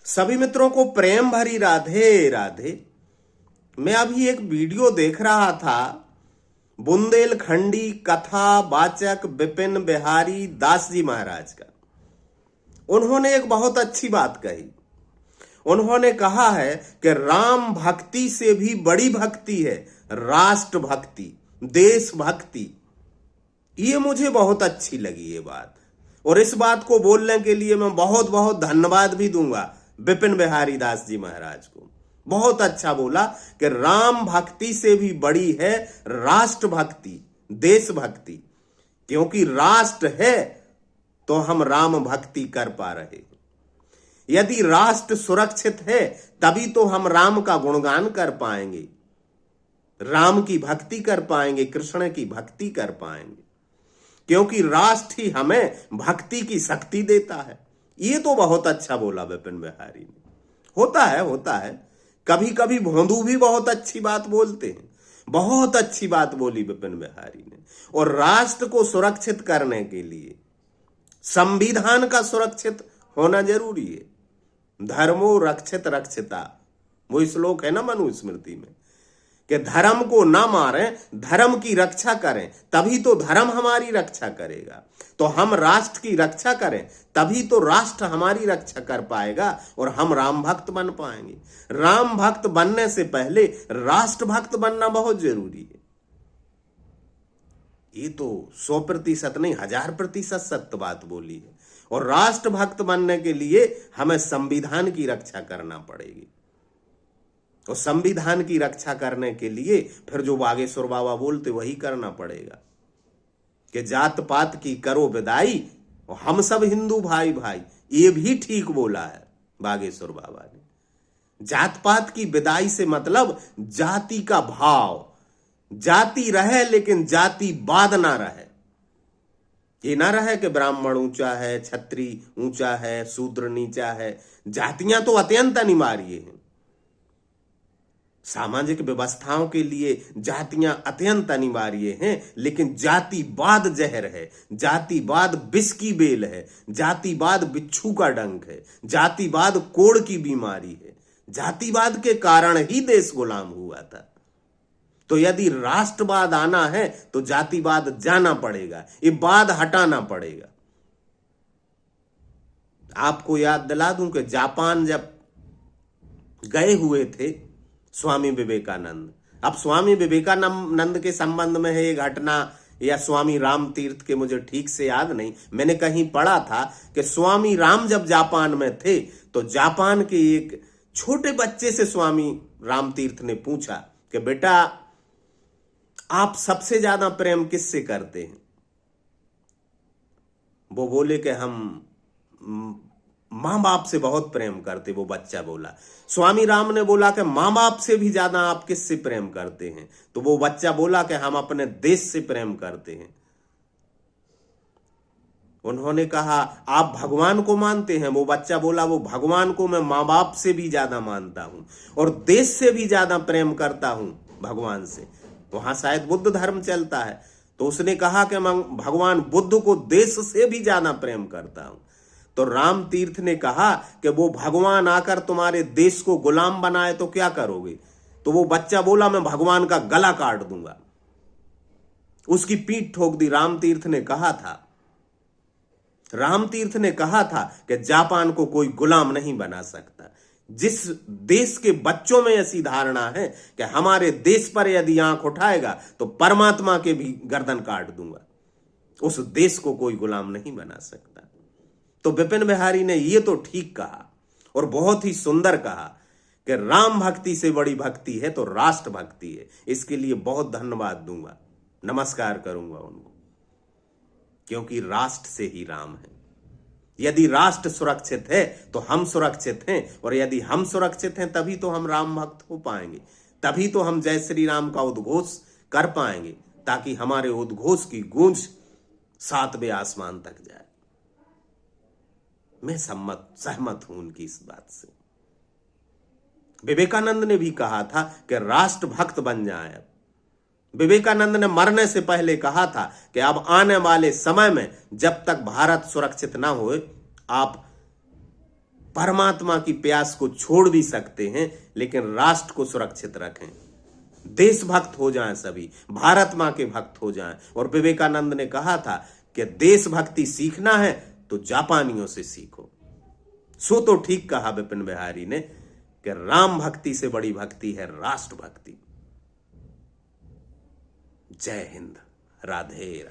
सभी मित्रों को प्रेम भरी राधे राधे। मैं अभी एक वीडियो देख रहा था, बुंदेलखंडी कथा वाचक विपिन बिहारी दास जी महाराज का। उन्होंने एक बहुत अच्छी बात कही। उन्होंने कहा है कि राम भक्ति से भी बड़ी भक्ति है राष्ट्र भक्ति, देश भक्ति। ये मुझे बहुत अच्छी लगी ये बात, और इस बात को बोलने के लिए मैं बहुत बहुत धन्यवाद भी दूंगा विपिन बिहारी दास जी महाराज को। बहुत अच्छा बोला कि राम भक्ति से भी बड़ी है राष्ट्र भक्ति, देश भक्ति। क्योंकि राष्ट्र है तो हम राम भक्ति कर पा रहे हैं। यदि राष्ट्र सुरक्षित है तभी तो हम राम का गुणगान कर पाएंगे, राम की भक्ति कर पाएंगे, कृष्ण की भक्ति कर पाएंगे। क्योंकि राष्ट्र ही हमें भक्ति की शक्ति देता है। ये तो बहुत अच्छा बोला विपिन बिहारी ने। होता है कभी कभी भोंदू भी बहुत अच्छी बात बोलते हैं। बहुत अच्छी बात बोली विपिन बिहारी ने। और राष्ट्र को सुरक्षित करने के लिए संविधान का सुरक्षित होना जरूरी है। धर्मो रक्षित रक्षिता, वो श्लोक है ना मनुस्मृति में, कि धर्म को ना मारें, धर्म की रक्षा करें, तभी तो धर्म हमारी रक्षा करेगा। तो हम राष्ट्र की रक्षा करें तभी तो राष्ट्र हमारी रक्षा कर पाएगा और हम राम भक्त बन पाएंगे। राम भक्त बनने से पहले राष्ट्र भक्त बनना बहुत जरूरी है। ये तो 100% नहीं, 1000% सत्य बात बोली है। और राष्ट्र भक्त बनने के लिए हमें संविधान की रक्षा करना पड़ेगी। और संविधान की रक्षा करने के लिए फिर जो बागेश्वर बाबा बोलते वही करना पड़ेगा कि जात पात की करो विदाई और हम सब हिंदू भाई भाई। ये भी ठीक बोला है बागेश्वर बाबा ने। जात पात की विदाई से मतलब जाति का भाव, जाति रहे लेकिन जातिवाद ना रहे। ये ना रहे कि ब्राह्मण ऊंचा है, क्षत्रिय ऊंचा है, शूद्र नीचा है। जातियां तो अत्यंत अनिवार्य हैं। सामाजिक व्यवस्थाओं के लिए जातियां अत्यंत अनिवार्य हैं, लेकिन जातिवाद जहर है, जातिवाद विष की बेल है, जातिवाद बिच्छू का डंक है, जातिवाद कोढ़ की बीमारी है। जातिवाद के कारण ही देश गुलाम हुआ था। तो यदि राष्ट्रवाद आना है तो जातिवाद जाना पड़ेगा, ये वाद हटाना पड़ेगा। आपको याद दिला दूं कि जापान जब गए हुए थे स्वामी विवेकानंद, अब स्वामी विवेकानंद के संबंध में है ये घटना या स्वामी राम तीर्थ के मुझे ठीक से याद नहीं। मैंने कहीं पढ़ा था कि स्वामी राम जब जापान में थे तो जापान के एक छोटे बच्चे से स्वामी राम तीर्थ ने पूछा कि बेटा आप सबसे ज्यादा प्रेम किससे करते हैं? वो बोले कि हम मां बाप से बहुत प्रेम करते। वो बच्चा बोला। स्वामी राम ने बोला कि मां बाप से भी ज्यादा आप किससे प्रेम करते हैं? तो वो बच्चा बोला कि हम अपने देश से प्रेम करते हैं। उन्होंने कहा आप भगवान को मानते हैं? वो बच्चा बोला वो भगवान को मैं मां बाप से भी ज्यादा मानता हूं और देश से भी ज्यादा प्रेम करता हूं भगवान से। वहां शायद बुद्ध धर्म चलता है। तो उसने कहा कि मैं भगवान बुद्ध को देश से भी ज्यादा प्रेम करता हूं। तो राम तीर्थ ने कहा कि वो भगवान आकर तुम्हारे देश को गुलाम बनाए तो क्या करोगे? तो वो बच्चा बोला मैं भगवान का गला काट दूंगा, उसकी पीठ ठोक दी। राम तीर्थ ने कहा था कि जापान को कोई गुलाम नहीं बना सकता। जिस देश के बच्चों में ऐसी धारणा है कि हमारे देश पर यदि आंख उठाएगा तो परमात्मा के भी गर्दन काट दूंगा, उस देश को कोई गुलाम नहीं बना सकता। तो विपिन बिहारी ने ये तो ठीक कहा और बहुत ही सुंदर कहा कि राम भक्ति से बड़ी भक्ति है तो राष्ट्र भक्ति है। इसके लिए बहुत धन्यवाद दूंगा, नमस्कार करूंगा उनको, क्योंकि राष्ट्र से ही राम है। यदि राष्ट्र सुरक्षित है तो हम सुरक्षित हैं, और यदि हम सुरक्षित हैं तभी तो हम राम भक्त हो पाएंगे, तभी तो हम जय श्री राम का उद्घोष कर पाएंगे, ताकि हमारे उद्घोष की गूंज 7वें आसमान तक जाए। मैं सहमत हूं उनकी इस बात से। विवेकानंद ने भी कहा था कि राष्ट्र भक्त बन जाए। विवेकानंद ने मरने से पहले कहा था कि अब आने वाले समय में जब तक भारत सुरक्षित ना हो, आप परमात्मा की प्यास को छोड़ भी सकते हैं, लेकिन राष्ट्र को सुरक्षित रखें। देशभक्त हो जाएं, सभी भारत मां के भक्त हो जाएं। और विवेकानंद ने कहा था कि देशभक्ति सीखना है तो जापानियों से सीखो। सो तो ठीक कहा विपिन बिहारी ने कि राम भक्ति से बड़ी भक्ति है राष्ट्र भक्ति। जय हिंद, राधे राधे।